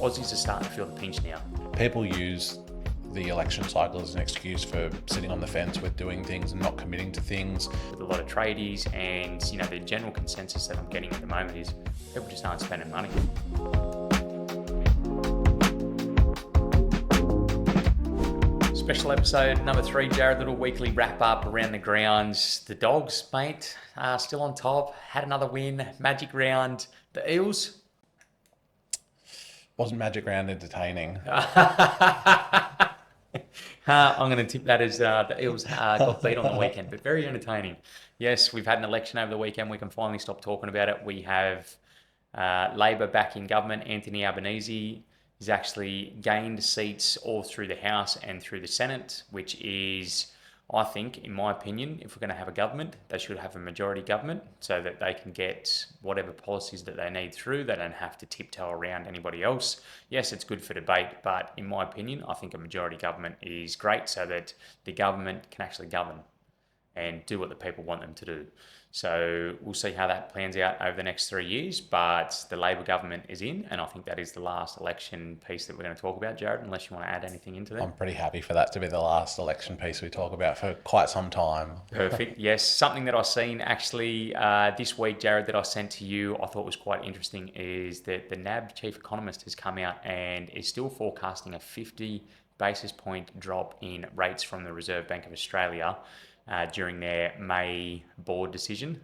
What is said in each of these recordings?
Aussies are starting to feel the pinch now. People use the election cycle as an excuse for sitting on the fence with doing things and not committing to things. With a lot of tradies, and the general consensus that I'm getting at the moment is people just aren't spending money. Special episode number 3, Jared, little weekly wrap up around the grounds. The dogs, mate, are still on top. Had another win, magic round. The Eels. Wasn't magic round entertaining? I'm going to tip that as the Eels got beat on the weekend, but very entertaining. Yes, we've had an election over the weekend. We can finally stop talking about it. We have Labor back in government. Anthony Albanese has actually gained seats all through the House and through the Senate, which is, I think, in my opinion, if we're going to have a government, they should have a majority government so that they can get whatever policies that they need through. They don't have to tiptoe around anybody else. Yes, it's good for debate, but in my opinion, I think a majority government is great so that the government can actually govern and do what the people want them to do. So we'll see how that plans out over the next 3 years, but the Labor government is in, and I think that is the last election piece that we're going to talk about, Jared, unless you want to add anything into that. I'm pretty happy for that to be the last election piece we talk about for quite some time. Perfect. Yes. Something that I've seen actually this week, Jared, that I sent to you, I thought was quite interesting, is that the NAB chief economist has come out and is still forecasting a 50 basis point drop in rates from the Reserve Bank of Australia during their May board decision,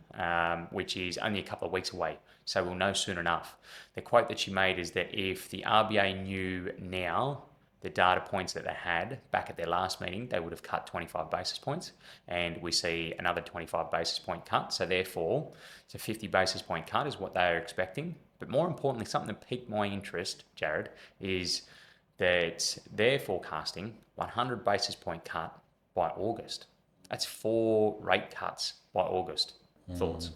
which is only a couple of weeks away. So we'll know soon enough. The quote that she made is that if the RBA knew now the data points that they had back at their last meeting, they would have cut 25 basis points, and we see another 25 basis point cut. So therefore, it's a 50 basis point cut is what they are expecting. But more importantly, something that piqued my interest, Jared, is that they're forecasting 100 basis point cut by August. That's 4 rate cuts by August. Thoughts?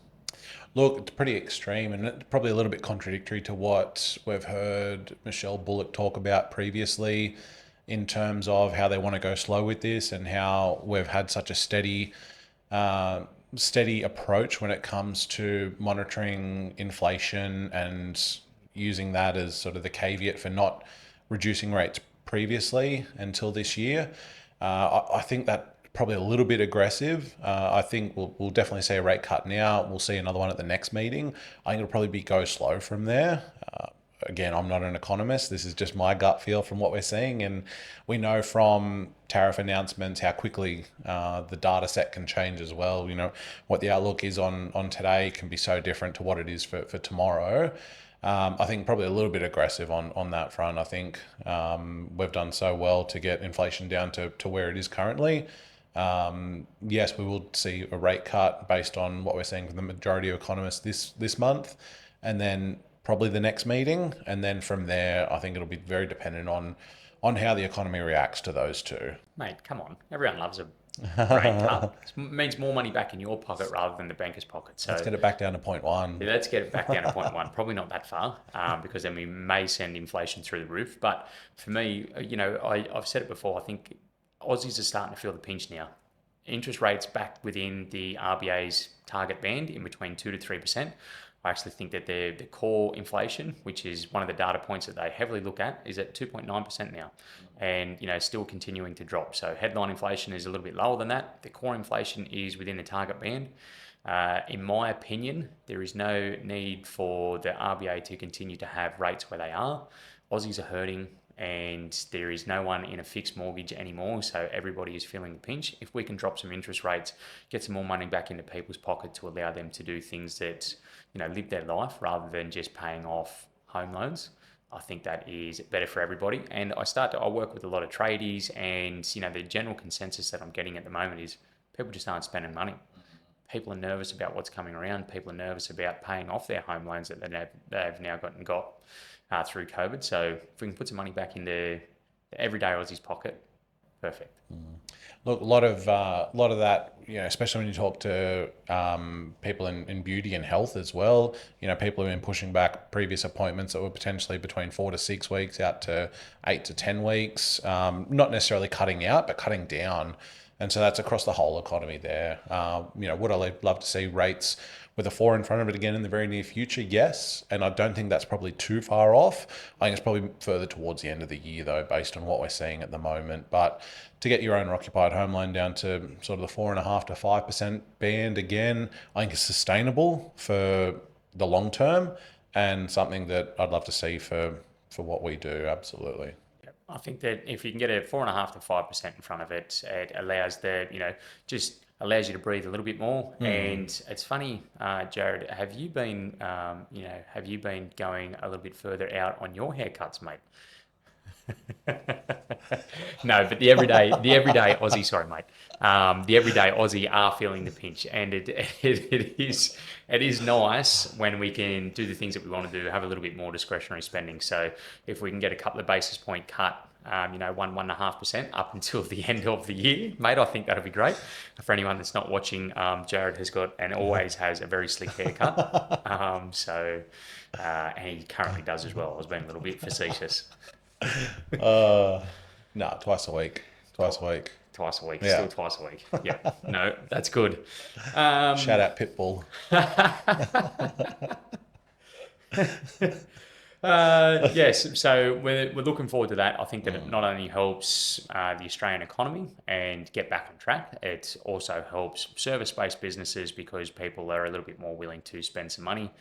Look, it's pretty extreme and it's probably a little bit contradictory to what we've heard Michelle Bullock talk about previously in terms of how they want to go slow with this and how we've had such a steady approach when it comes to monitoring inflation and using that as sort of the caveat for not reducing rates previously until this year. I think that probably a little bit aggressive. I think we'll definitely see a rate cut now. We'll see another one at the next meeting. I think it'll probably be go slow from there. Again, I'm not an economist. This is just my gut feel from what we're seeing. And we know from tariff announcements how quickly the data set can change as well. What the outlook is on today can be so different to what it is for tomorrow. I think probably a little bit aggressive on that front. I think we've done so well to get inflation down to where it is currently. Yes, we will see a rate cut based on what we're seeing from the majority of economists this month, and then probably the next meeting. And then from there, I think it'll be very dependent on how the economy reacts to those two. Mate, come on. Everyone loves a rate cut. It means more money back in your pocket rather than the banker's pocket. So let's get it back down to 0.1. Yeah, let's get it back down to 0.1. Probably not that far, because then we may send inflation through the roof. But for me, I've said it before, I think Aussies are starting to feel the pinch now. Interest rates back within the RBA's target band in between 2 to 3%. I actually think that the core inflation, which is one of the data points that they heavily look at, is at 2.9% now, and still continuing to drop. So headline inflation is a little bit lower than that. The core inflation is within the target band. In my opinion, there is no need for the RBA to continue to have rates where they are. Aussies are hurting, and there is no one in a fixed mortgage anymore, so everybody is feeling the pinch. If we can drop some interest rates, get some more money back into people's pocket to allow them to do things that, live their life rather than just paying off home loans, I think that is better for everybody. And I work with a lot of tradies, and the general consensus that I'm getting at the moment is people just aren't spending money. People are nervous about what's coming around. People are nervous about paying off their home loans that they've now got through COVID. So if we can put some money back into the everyday Aussie's pocket, perfect. Look, a lot of that, especially when you talk to people in beauty and health as well. People have been pushing back previous appointments that were potentially between 4 to 6 weeks out to 8 to 10 weeks. Not necessarily cutting out, but cutting down. And so that's across the whole economy there. Would I love to see rates with a 4 in front of it again in the very near future, yes. And I don't think that's probably too far off. I think it's probably further towards the end of the year, though, based on what we're seeing at the moment. But to get your owner occupied home loan down to sort of the 4.5% to 5% band again, I think is sustainable for the long term and something that I'd love to see for what we do. Absolutely. I think that if you can get a 4.5% to 5% in front of it, it allows just allows you to breathe a little bit more. And it's funny, Jared, have you been going a little bit further out on your haircuts, mate? No, but the everyday Aussie, sorry, mate. The everyday Aussie are feeling the pinch, and it is nice when we can do the things that we want to do, have a little bit more discretionary spending. So if we can get a couple of basis point cut, 1.5% up until the end of the year, mate, I think that'll be great. For anyone that's not watching, Jared has got and always has a very slick haircut. And he currently does as well. I was being a little bit facetious. No, twice a week. Twice a week. Twice a week, Yeah. still twice a week. Yeah, no, that's good. Shout out Pitbull. Yes, so we're looking forward to that. I think that it not only helps the Australian economy and get back on track, it also helps service-based businesses because people are a little bit more willing to spend some money.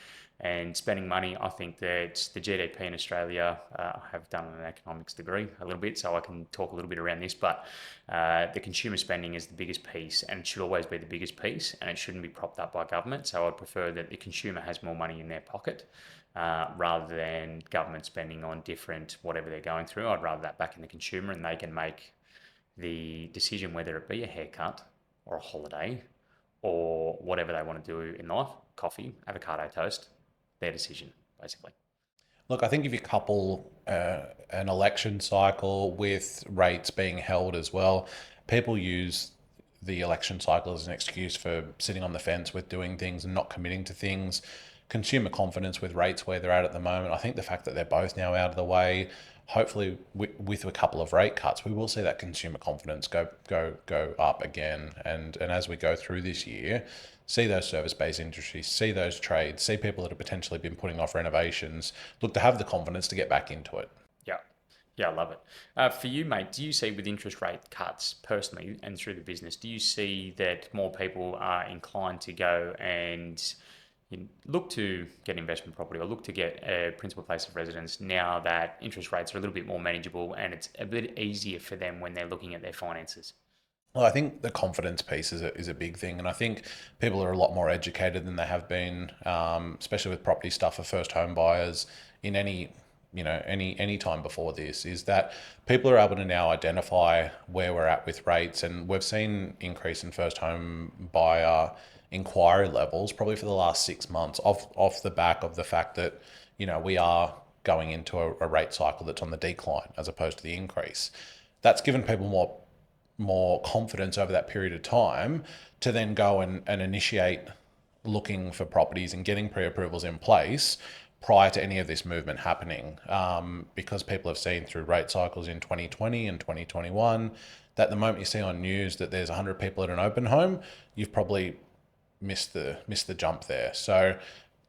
And spending money, I think that the GDP in Australia, I have done an economics degree a little bit, so I can talk a little bit around this, but the consumer spending is the biggest piece and it should always be the biggest piece and it shouldn't be propped up by government. So I'd prefer that the consumer has more money in their pocket rather than government spending on different whatever they're going through. I'd rather that back in the consumer and they can make the decision whether it be a haircut or a holiday or whatever they want to do in life, coffee, avocado toast, their decision, basically. Look, I think if you couple an election cycle with rates being held as well, people use the election cycle as an excuse for sitting on the fence with doing things and not committing to things. Consumer confidence with rates where they're at the moment. I think the fact that they're both now out of the way, hopefully with a couple of rate cuts, we will see that consumer confidence go up again. And as we go through this year, see those service-based industries, see those trades, see people that have potentially been putting off renovations, look to have the confidence to get back into it. Yeah. Yeah, I love it. For you, mate, do you see with interest rate cuts personally and through the business, do you see that more people are inclined to go and look to get investment property or look to get a principal place of residence now that interest rates are a little bit more manageable and it's a bit easier for them when they're looking at their finances? Well, I think the confidence piece is a big thing, and I think people are a lot more educated than they have been, especially with property stuff for first home buyers in any time before this. Is that people are able to now identify where we're at with rates, and we've seen increase in first home buyer inquiry levels probably for the last 6 months off the back of the fact that we are going into a rate cycle that's on the decline as opposed to the increase. That's given people more confidence over that period of time to then go and initiate looking for properties and getting pre-approvals in place prior to any of this movement happening, because people have seen through rate cycles in 2020 and 2021 that the moment you see on news that there's 100 people at an open home, you've probably missed the jump there. So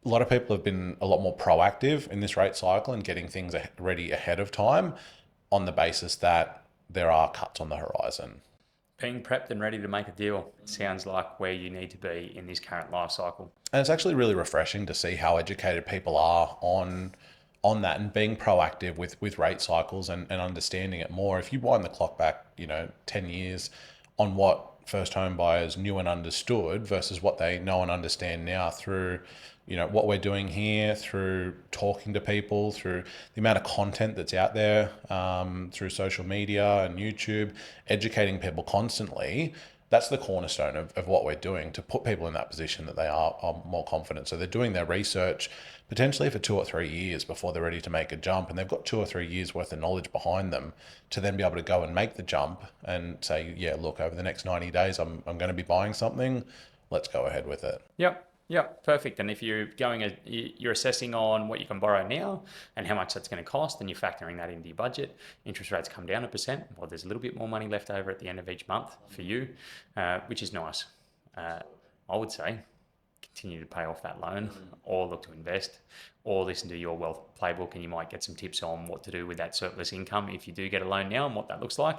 a lot of people have been a lot more proactive in this rate cycle and getting things ready ahead of time on the basis that there are cuts on the horizon. Being prepped and ready to make a deal sounds like where you need to be in this current life cycle. And it's actually really refreshing to see how educated people are on that and being proactive with rate cycles and understanding it more. If you wind the clock back, 10 years on what first home buyers knew and understood versus what they know and understand now through what we're doing here, through talking to people, through the amount of content that's out there, through social media and YouTube, educating people constantly. That's the cornerstone of what we're doing to put people in that position that they are more confident. So they're doing their research potentially for 2 or 3 years before they're ready to make a jump. And they've got 2 or 3 years worth of knowledge behind them to then be able to go and make the jump and say, yeah, look, over the next 90 days, I'm going to be buying something. Let's go ahead with it. Yep. Yep, perfect. And if you're assessing on what you can borrow now and how much that's going to cost, and you're factoring that into your budget, interest rates come down 1%. Well, there's a little bit more money left over at the end of each month for you, which is nice. I would say continue to pay off that loan, or look to invest, or listen to Your Wealth Playbook, and you might get some tips on what to do with that surplus income if you do get a loan now and what that looks like.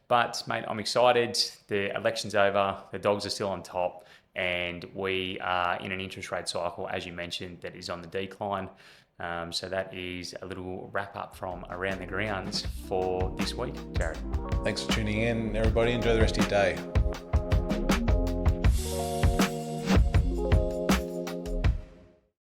But mate, I'm excited. The election's over. The dogs are still on top. And we are in an interest rate cycle, as you mentioned, that is on the decline. So that is a little wrap up from Around the Grounds for this week, Jared. Thanks for tuning in, everybody. Enjoy the rest of your day.